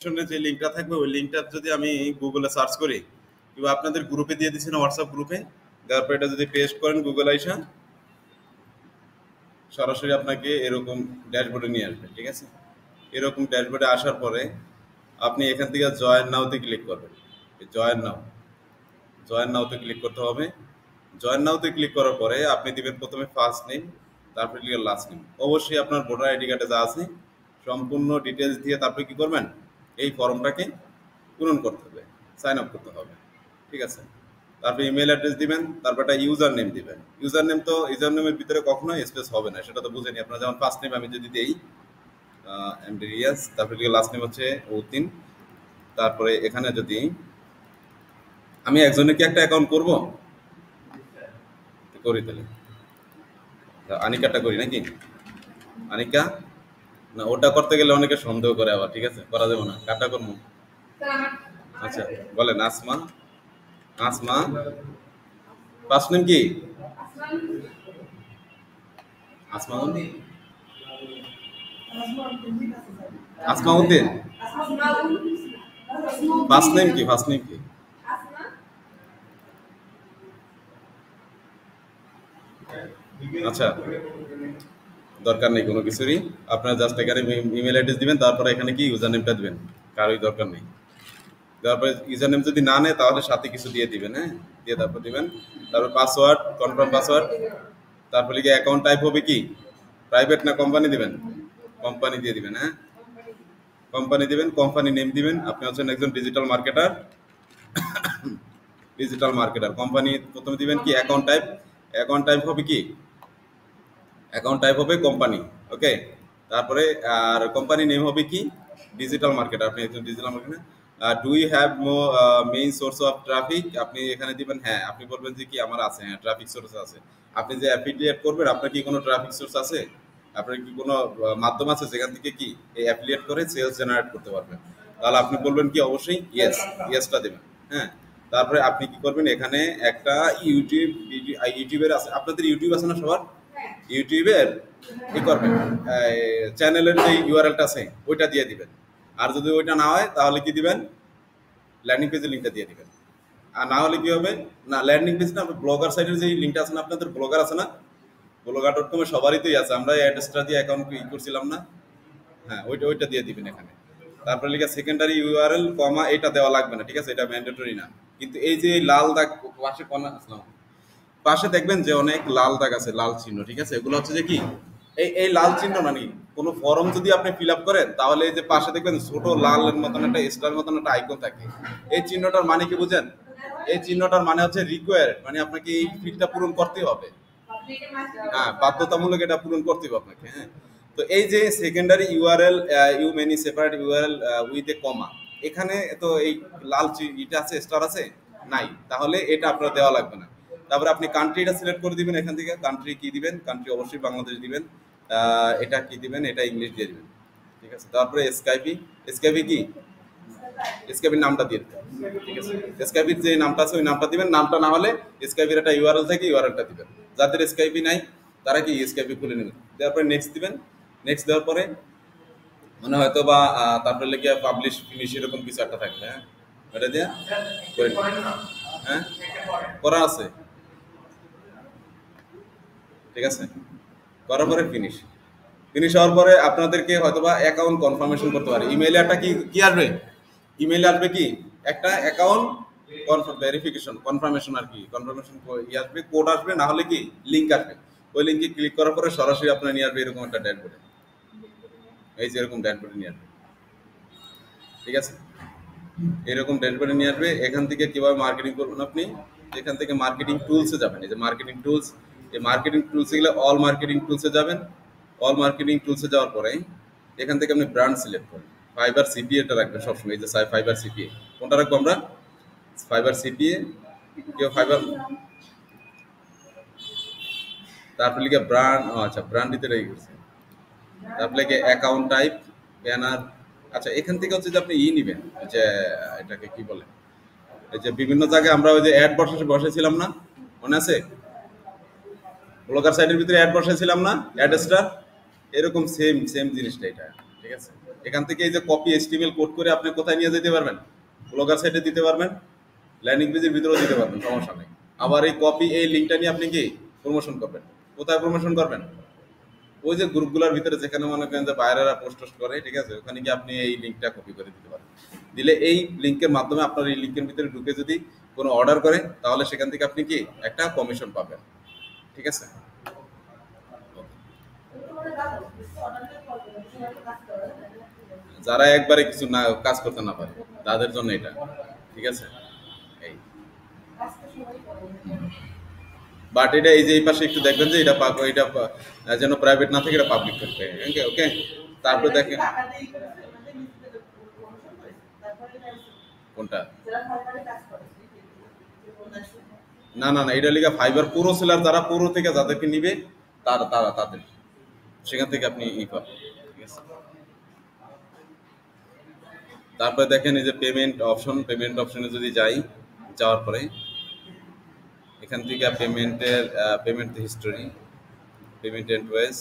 ডিসক্রিপশনে যে লিঙ্কটা থাকবে ওই লিঙ্কটা যদি আমি গুগলে সার্চ করি কিংবা আপনাদের গ্রুপে দিয়ে দিচ্ছি না হোয়াটসঅ্যাপ গ্রুপে, তারপর এটা যদি পেস্ট করেন গুগল আইসা সরাসরি আপনাকে এরকম ড্যাশবোর্ডে নিয়ে আসবে। ঠিক আছে, এরকম ড্যাশবোর্ডে আসার পরে আপনি এখান থেকে জয়েন নাওতে ক্লিক করবেন। জয়েন নাওতে ক্লিক করতে হবে। জয়েন নাওতে ক্লিক করার পরে আপনি দিবেন প্রথমে ফার্স্ট নেম, তারপরে লিখে লাস্ট নেম। অবশ্যই আপনার ভোটার আইডি কার্ডে যা আছে সম্পূর্ণ ডিটেলস দিয়ে তারপরে কি করবেন, এই ফর্মটাকে পূরণ করতে হবে, সাইন আপ করতে হবে। ঠিক আছে, তারপরে ইমেল অ্যাড্রেস দিবেন, তারপর একটা ইউজার নেম দিবেন। ইউজার নেমের ভিতরে কখনো স্পেস হবে না, সেটা তো বুঝেনি আপনারা। যেমন ফার্স্ট নেম আমি যদি দিই এমডি রিয়াজ, তারপরে লাস্ট নেম হচ্ছে উদ্দিন। তারপরে এখানে যদি আমি একজনের কি একটা অ্যাকাউন্ট করব, করি তাহলে আনিকাটা করি নাকি? আনিকা না, ওটা করতে গেলে অনেকে সন্দেহ করে আবার। ঠিক আছে, করা যাবে না, কাটা করবো। আচ্ছা বলেন, আসমা। আসমা ফার্স্ট নেম কি? আসমা উদ্দিন। আসমা উদ্দিন ফার্স্ট নেম কি? ফার্স্ট নেম কি? আচ্ছা দরকার নেই কোনো কিছুরই, আপনারা জাস্ট এখানে ইমেল অ্যাড্রেস দিবেন, তারপরে এখানে কি ইউজার নেমটা দিবেন, কারোই দরকার নেই। তারপরে ইউজার নেম যদি না নেয় তাহলে সাথে কিছু দিয়ে দিবেন, হ্যাঁ দিয়ে তারপর দিবেন। তারপর পাসওয়ার্ড, কনফার্ম পাসওয়ার্ড। তারপরে কি অ্যাকাউন্ট টাইপ হবে কি প্রাইভেট না কোম্পানি দিবেন? কোম্পানি দিয়ে দিবেন। হ্যাঁ কোম্পানি দিবেন, কোম্পানি নেম দিবেন। আপনি হচ্ছেন একজন ডিজিটাল মার্কেটার। কোম্পানি প্রথমে দিবেন কি অ্যাকাউন্ট টাইপ। অ্যাকাউন্ট টাইপ হবে কি? অ্যাকাউন্ট টাইপ হবে কোম্পানি। ওকে, তারপরে আর কোম্পানি নেম হবে কি? Digital marketer. আপনি একজন digital marketer. Do you have main source of traffic, আপনি এখানে দিবেন হ্যাঁ। আপনি বলবেন যে কি আমার আছে, হ্যাঁ ট্রাফিক সোর্স আছে। আপনি যে অ্যাফিলিয়েট করবেন, আপনার কি কোনো ট্রাফিক সোর্স আছে? আপনার কি কোনো মাধ্যম আছে যেখান থেকে কি এই অ্যাফিলিয়েট করে সেলস জেনারেট করতে পারবেন? তাহলে আপনি বলবেন কি অবশ্যই ইয়েসটা দেবেন। হ্যাঁ, তারপরে আপনি কি করবেন, এখানে একটা ইউটিউবের আছে, আপনাদের ইউটিউব আছে না সবার? ইউটিউবের কি করবেন, চ্যানেলের যে ইউআরএলটা আছে ওইটা দিয়ে দিবেন। আর যদি ওইটা না হয় তাহলে কি দিবেন, ল্যান্ডিং পেজের লিঙ্কটা দিয়ে দিবেন। আর না হলে কি হবে, না ল্যান্ডিং পেজ না, ব্লগার সাইটের যে লিঙ্কটা আছে না, আপনাদের ব্লগার আছে না, ব্লগার.com এ সবারই তোই আছে, আমরা অ্যাড্রেসটা দিয়ে অ্যাকাউন্ট করছিলাম না, হ্যাঁ ওইটা দিয়ে দিবেন এখানে। তারপরে লিখে সেকেন্ডারি ইউআরএল কমা, এটা দেওয়া লাগবে না। ঠিক আছে, এটা ম্যান্ডেটরি না। কিন্তু এই যে লাল দাগ পাশে কোনা আসলাম, পাশে দেখবেন যে অনেক লাল দাগ আছে, লাল চিহ্ন। ঠিক আছে, এগুলো হচ্ছে যে কি এই লাল চিহ্ন মানে কোনো ফর্ম যদি আপনি ফিল আপ করেন তাহলে এই যে পাশে দেখবেন ছোট লালের মতন একটা স্টার মতন একটা আইকন থাকে। এই চিহ্নটার মানে কি বুঝেন? এই চিহ্নটার মানে হচ্ছে রিকোয়ার্ড, মানে আপনাকে এই ফিল্ডটা পূরণ করতে হবে। হ্যাঁ, বাধ্যতামূলক এটা পূরণ করতে হবে আপনাকে। হ্যাঁ, তো এই যে secondary URL you many separate URL with a comma, এখানে তো এই লাল এটা আছে, স্টার আছে নাই, তাহলে এটা আপনার দেওয়া লাগবে না। তারপরে আপনি কান্ট্রিটা সিলেক্ট করে দিবেন। এখান থেকে কান্ট্রি কি দিবেন, কান্ট্রি অবশ্যই বাংলাদেশ দিবেন। এটা কি দিবেন, এটা ইংলিশ দিয়ে দিবেন। ঠিক আছে, তারপরে এসকেপি কি, এসকেপির নামটা দিয়ে দিবেন। ঠিক আছে, এসকেপির যে নামটা আছে ওই নামটা দিবেন। নামটা না হলে এসকেপির একটা ইউআরএল থাকে, ইউআরএলটা দিবেন। যাদের এসকেপি নাই তারা কি এসকেপি খুলে নেবেন। তারপরে নেক্সট দিবেন। নেক্সট দেওয়ার পরে মানে হয়তো বা তারপরে লিখে পাবলিশ ফিনিশ এরকম কিছু একটা থাকবে। হ্যাঁ, এটা দিয়ে করে হ্যাঁ করা আছে। ঠিক আছে, করার পরে ফিনিশ হওয়ার পরে আপনাদেরকে হয়তোবা অ্যাকাউন্ট কনফার্মেশন করতে পারে। ইমেইলে একটা কি আসবে, ইমেইলে আসবে কি একটা অ্যাকাউন্ট ভেরিফিকেশন কনফার্মেশন, আর কি কনফার্মেশন আসবে, কোড আসবে, না হলে কি লিঙ্ক আসবে। ওই লিঙ্কে ক্লিক করার পরে সরাসরি আপনার নিয়ে আসবে এরকম একটা ড্যাশবোর্ডে। এই যে এরকম ড্যাশবোর্ডে নিয়ে আসবে। ঠিক আছে, এরকম ড্যাশবোর্ডে নিয়ে আসবে। এখান থেকে কিভাবে মার্কেটিং করবেন আপনি, এখান থেকে মার্কেটিং টুলসে যাবেন। এই যে মার্কেটিং টুলস, এই মার্কেটিং টুলসে গেলে অল মার্কেটিং টুলসে যাবেন। অল মার্কেটিং টুলসে যাওয়ার পরে এখান থেকে আপনি ব্র্যান্ড সিলেক্ট করবেন। ফাইবার সিপিএটা রাখবেন সবসময়। এই যে ফাইবার সিপিএ, কোনটা রাখবো আমরা? Fibre CPA. কেউ ফাইবার, তারপরে লিখে ব্র্যান্ড, আচ্ছা ব্র্যান্ড দিতে রেখে গেছে। তারপরে লিখে অ্যাকাউন্ট টাইপ, ব্যানার। আচ্ছা, এখান থেকে হচ্ছে যে আপনি নেবেন, যে এটাকে কি বলে, এই যে বিভিন্ন জায়গায় আমরা ওই যে অ্যাড বসেছিলাম না, মনে আছে? ব্লগার সাইটের ভিতরে অ্যাড বসেছিলাম না, অ্যাড স্টার, এরকম সেম জিনিসটা এটা। ঠিক আছে, এখান থেকে এই যে কপি HTML কোড করে আপনি কোথায় নিয়ে যেতে পারবেন, ব্লগার সাইটে দিতে পারবেন, ল্যান্ডিং পেজের ভিতরেও দিতে পারবেন, সমস্যা নেই। আবার এই কপি এই লিঙ্কটা নিয়ে আপনি কি প্রমোশন করবেন, কোথায় প্রমোশন করবেন, ওই যে গ্রুপগুলোর ভিতরে যেখানে মনে করেন যে বাইরেরা পোস্ট টোস্ট করে, ঠিক আছে, ওখানে গিয়ে আপনি এই লিঙ্কটা কপি করে দিতে পারেন। দিলে এই লিঙ্কের মাধ্যমে আপনার এই লিঙ্কের ভিতরে ঢুকে যদি কোনো অর্ডার করে, তাহলে সেখান থেকে আপনি কি একটা কমিশন পাবেন, ঠিক আছে। যারা একবারে কিছু না কাজ করতে না পারে তাদের জন্য এটা, ঠিক আছে। এই বাট এটা এই যে এই পাশে একটু দেখবেন যে এটা যেন প্রাইভেট না থাকে, এটা পাবলিক করতে, ওকে ওকে। তারপরে দেখেন কোনটা, না না না, এটা লিখা ফাইবার পুরো সেলার, যারা পুরো থেকে যাদেরকে নিবে তাদের সেখান থেকে আপনি ই পাবেন, ঠিক আছে। তারপরে দেখেন এই যে পেমেন্ট অপশন, পেমেন্ট অপশনে যদি যাওয়ার পরে এখান থেকে পেমেন্ট হিস্টোরি, পেমেন্ট এন্ডওয়েজ,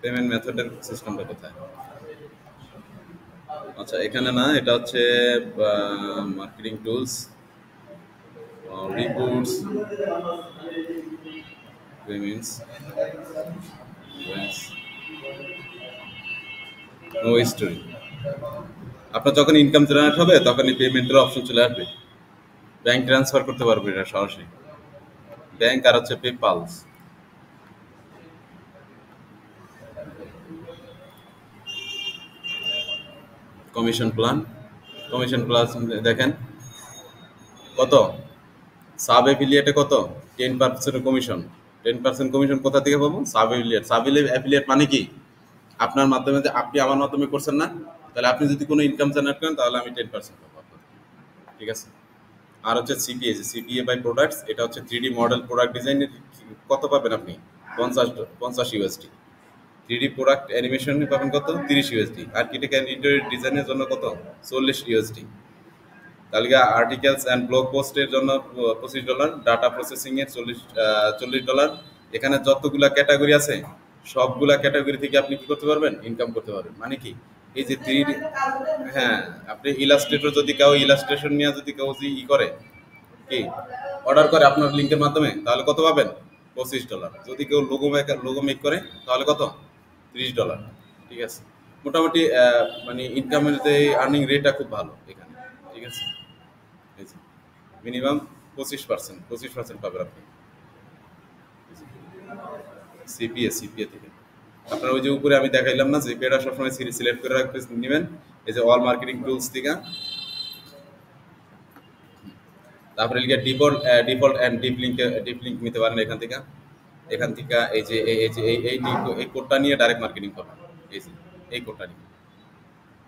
পেমেন্ট মেথডের সিস্টেমটা কোথায়, আচ্ছা এখানে না, এটা হচ্ছে marketing tools, reports, payments, no history. আপনার যখন ইনকাম জেনারেট হবে তখন এই পেমেন্টের অপশন চলে আসবে, ব্যাংক ট্রান্সফার করতে পারবে এটা সরাসরি, ব্যাংক আর হচ্ছে পেপালস। কমিশন প্ল্যান দেখেন কত, সাব অ্যাফিলিয়েটে কত 10% কমিশন। 10% কমিশন কোথা থেকে পাবো, সাব অ্যাফিলিয়েট মানে কি, আপনার মাধ্যমে যে আপনি আমার মাধ্যমে করছেন না, তাহলে আপনি যদি কোনো ইনকাম জেনারেট করেন তাহলে আমি 10% পাবো, ঠিক আছে। আর হচ্ছে সিপিএ বাই প্রোডাক্টস, এটা হচ্ছে 3D মডেল প্রোডাক্ট ডিজাইনের কত পাবেন আপনি, 50 ইউএসডি। 3D প্রোডাক্ট অ্যানিমেশন পাবেন কত, 30 ইউএসডি। আর্কিটেক্ট অ্যান্ড ইন্টেরিয়র ডিজাইনের জন্য কত, 40 ইউএসডি। তালিকা আর্টিকেলস অ্যান্ড ব্লগ পোস্টের জন্য $25, ডাটা প্রসেসিং এর $40। এখানে যতগুলা ক্যাটাগরি আছে সবগুলা ক্যাটাগরি থেকে আপনি কি করতে পারবেন, ইনকাম করতে পারবেন। মানে কি, এই যে 3D, হ্যাঁ, আপনি ইলাস্ট্রেটর যদি কেউ ইলাস্ট্রেশন নিয়ে যদি কেউ ই করে, কি অর্ডার করে আপনার লিঙ্কের মাধ্যমে, তাহলে কত পাবেন, $25। যদি কেউ লোগো মেক করে তাহলে কত, $30, ঠিক আছে। মোটামুটি মানে ইনকামের যে আর্নিং রেটটা খুব ভালো এখানে, ঠিক আছে। মিনিমাম 25% পাবেন আপনি সিপিএ থেকে। আপনার ওই যে উপরে আমি দেখাইলাম না, জিপিএটা সবসময় সিলেক্ট করে রাখতে নেবেন, এই যে অল মার্কেটিং টুলস থেকে। তারপরে লিখে ডিফল্ট অ্যান্ড ডিপ লিঙ্ক নিতে পারেন এখান থেকে। এই যে এই কোডটা নিয়ে ডাইরেক্ট মার্কেটিং করবেন, এই কোডটা নিয়ে,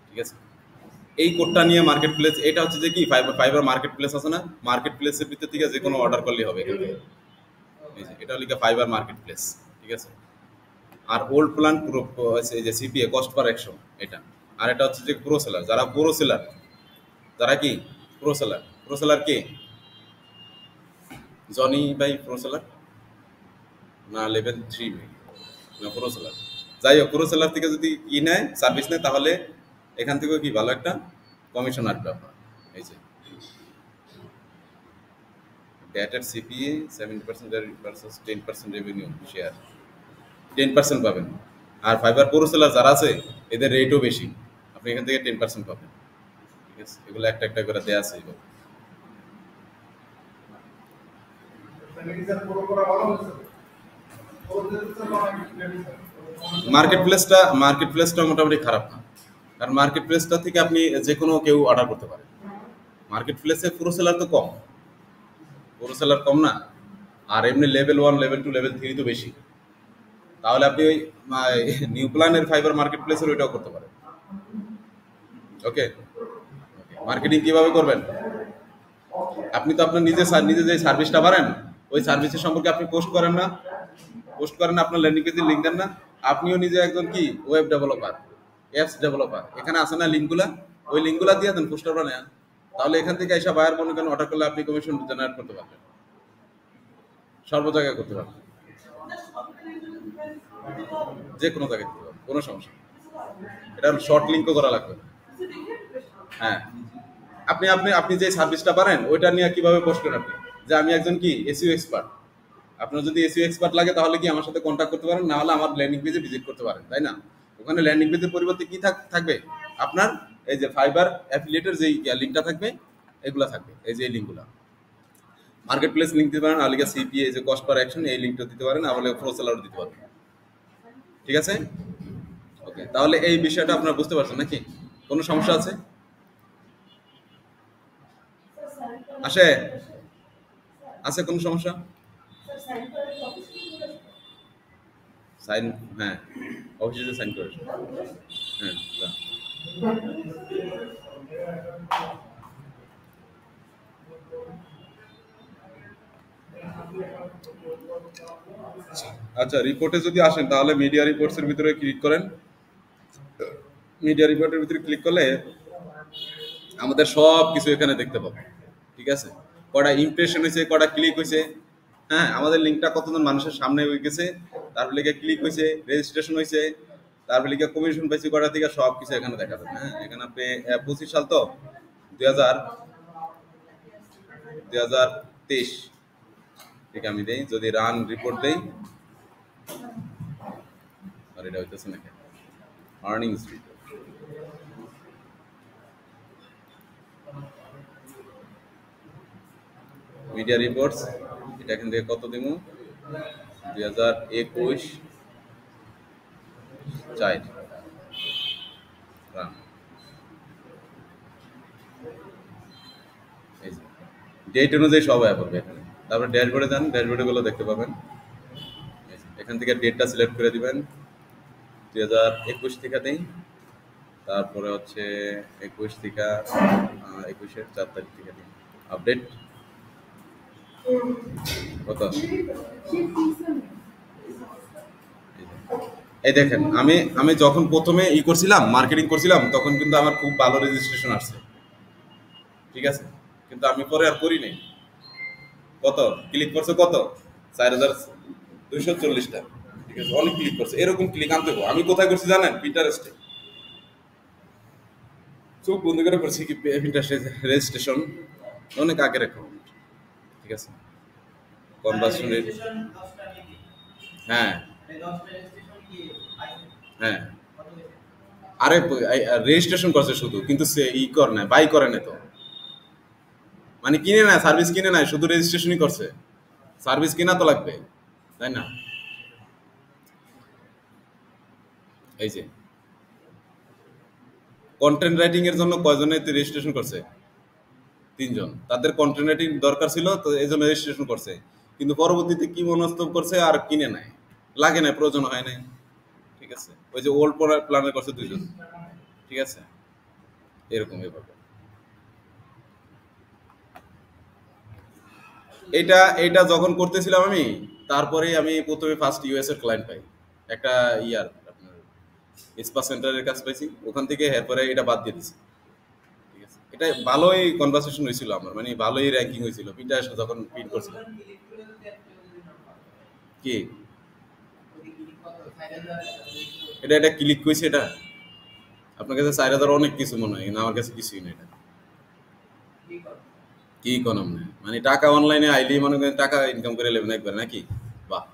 ঠিক আছে। এই কোডটা নিয়ে মার্কেট প্লেস, এটা হচ্ছে যে কি ফাইবার মার্কেট প্লেস আছে না, মার্কেট প্লেসের ভিতর থেকে যে কোনো অর্ডার করলেই হবে এখান থেকে। এটা লিখে ফাইবার মার্কেট প্লেস, ঠিক আছে। আর ওল্ড প্ল্যান পুরো এই যে সিপিএ কস্ট পার অ্যাকশন এটা। আর এটা হচ্ছে যে প্রো সেলার, যারা কি প্রো সেলার কি জনি বাই প্রো সেলার না লেভেল 3 না প্রো সেলার, যাই হোক প্রো সেলার থেকে যদি কি নেয়, সার্ভিস নেয়, তাহলে এখান থেকেও কি ভালো একটা কমিশন আসবে আপনার। এই যে ডেটের সিপিএ 70% ভার্সাস 10% রেভিনিউ শেয়ার, 10% পাবেন। আর ফাইবার প্রো সেলার যারা আছে এদের রেটও বেশি, আপনি এখান থেকে 10% পাবেন, ঠিক আছে। এগুলো একটা করে দেয়া আছে। মার্কেট প্লেসটা মোটামুটি খারাপ না, কারণ মার্কেট প্লেসটা থেকে আপনি যে কোনো কেউ অর্ডার করতে পারে। মার্কেট প্লেসে পুরো সেলার তো কম, না। আর এমনি লেভেল 1, লেভেল 2, লেভেল 3 তো বেশি। তাহলে আপনি ওই নিউ প্ল্যানের ফাইবার মার্কেট প্লেসের ওইটাও করতে পারেন, ওকে। মার্কেটিং কিভাবে করবেন, আপনি তো আপনার নিজে যে সার্ভিসটা পারেন, ওই সার্ভিসের সম্পর্কে আপনি পোস্ট করেন না, আপনার ল্যান্ডিং পেজে লিঙ্ক দেন না। আপনিও নিজে একজন কি ওয়েব ডেভেলপার, অ্যাপস ডেভেলপার, এখানে আসে না লিঙ্কগুলা, ওই লিঙ্কগুলা দিয়ে দেন, পোস্টার বানায়। তাহলে এখান থেকে এসে বায়ার মনে করেন অর্ডার করলে আপনি কমিশন জেনারেট করতে পারবেন, সর্ব জায়গায় করতে পারবেন, যে কোনো জায়গায় করতে পারবেন। কোনো সমস্যা নেই। এটা শর্ট লিঙ্কও করা লাগবে না। হ্যাঁ, আপনি আপনি আপনি যে সার্ভিসটা পারেন ওইটা নিয়ে কিভাবে পোস্ট করেন আপনি, যে আমি একজন কি এসইও এক্সপার্ট। আপনার যদি এসইও এক্সপার্ট লাগে তাহলে কি আমার সাথে কন্ট্যাক্ট করতে পারেন, না হলে আমার ল্যান্ডিং পেজে ভিজিট করতে পারেন, তাই না? ওখানে ল্যান্ডিং পেজের পরিবর্তে কি থাকবে আপনার, এই যে ফাইবার অ্যাফিলিয়েটের যেই লিঙ্কটা থাকবে এগুলা থাকবে, এই যে এই লিঙ্কগুলো। মার্কেট প্লেস লিঙ্ক দিতে পারেন, আলিগা সিপিএ যে কস্ট পার অ্যাকশন এই লিঙ্কটা দিতে পারেন, আবার প্রো সেলারও দিতে পারেন। ঠিক আছে, ওকে। তাহলে এই বিষয়টা আপনারা বুঝতে পারছেন নাকি? কোনো সমস্যা আছে? আসে আছে কোনো সমস্যা? সাইন, হ্যাঁ অফিসে সাইন করে, হ্যাঁ যা। আচ্ছা, রিপোর্টে যদি আসেন তাহলে মিডিয়া রিপোর্টসের ভিতরে ক্লিক করেন। মিডিয়া রিপোর্টের ভিতরে ক্লিক করলে আমাদের সব কিছু এখানে দেখতে পাবো। ঠিক আছে, কটা ইমপ্রেশন হয়েছে, কটা ক্লিক হয়েছে, হ্যাঁ আমাদের লিঙ্কটা কতজন মানুষের সামনে হয়ে গেছে, তারপর লিখে ক্লিক হয়েছে, রেজিস্ট্রেশন হয়েছে, তারপর লিখে কমিশন পাইছে কটা থেকে, সব কিছু এখানে দেখা যাবে। হ্যাঁ, এখানে আপনি 25 সাল তো 2023 ঠিক আমি দেই, যদি রান রিপোর্ট দেই, আর এটা হইতেছে না কেন, আর্নিংস রিপোর্ট, মিডিয়া রিপোর্টস, এটা এখান থেকে কত দিব, 2021 4 রান, ডেট অনুযায়ী সব অ্যাপ হবে এখানে। তারপরে ড্যাশবোর্ডে যান, ড্যাশবোর্ডে গুলো দেখতে পাবেন। এখান থেকে ডেটটা সিলেক্ট করে দিবেন, 2021 থেকে দিই, তারপরে হচ্ছে 21 থেকে 21-এর 4 তারিখ থেকে দিই, আপডেট কত, এই দেখেন আমি আমি যখন প্রথমে করছিলাম, মার্কেটিং করছিলাম, তখন কিন্তু আমার খুব ভালো রেজিস্ট্রেশন আসছে। ঠিক আছে, কিন্তু আমি পরে আর করি নাই। কত ক্লিক করছে, কত 4240টা। ঠিক আছে, অনেক ক্লিক করছে, এরকম ক্লিক আনতে হবে। আমি কোথায় করছি জানেন? পিন্টারেস্টে। চোখ বন্ধ করে করছি কি পিন্টারেস্টে রেজিস্ট্রেশন, অনেক আগের অ্যাকাউন্ট। ঠিক আছে, কনভার্সন রেট, হ্যাঁ হ্যাঁ, আরে রেজিস্ট্রেশন করছে শুধু, কিন্তু সে করে না, বাই করে না তো, মানে কিনে নেয়, সার্ভিস কিনে নেয়, শুধু রেজিস্ট্রেশনই করছে, সার্ভিস কিনা তো লাগবে, তাই না? এই যে কন্টেন্ট রাইটিং এর জন্য কয়জনে রেজিস্ট্রেশন করছে? 3 জন। তাদের কন্টেন্ট রাইটিং দরকার ছিল তো এই জন্য রেজিস্ট্রেশন করছে, কিন্তু পরবর্তীতে কি মনস্তব করছে আর কিনে নেয়, লাগে না, প্রয়োজন হয় না। ঠিক আছে, ওই যে ওল্ড প্ল্যানে করছে 2 জন। ঠিক আছে, এরকম ব্যাপার। এটা যখন করতেছিলাম আমি, তারপরে আমি প্রথমে ফার্স্ট ইউএস এর ক্লায়েন্ট পাই, একটা আপনার স্পা সেন্টারের কাছে পাইছি, ওখান থেকে এরপরে এটা বাদ দিয়ে দিছি। ঠিক আছে, এটা ভালোই কনভারসেশন হয়েছিল আমার, মানে ভালোই র্যাঙ্কিং হয়েছিল পিন্টারেস্টে যখন প্রিন্ট করছিলাম। কি এটা এটা ক্লিক কইছে, এটা আপনার কাছে 4000 অনেক কিছু মনে হয়, কিন্তু আমার কাছে কিছুই না। এটা কি ইকোনম নেই, মানে টাকা অনলাইনে আইলেই মনে করেন টাকা ইনকাম করে নেবেন একবার নাকি? বাহ,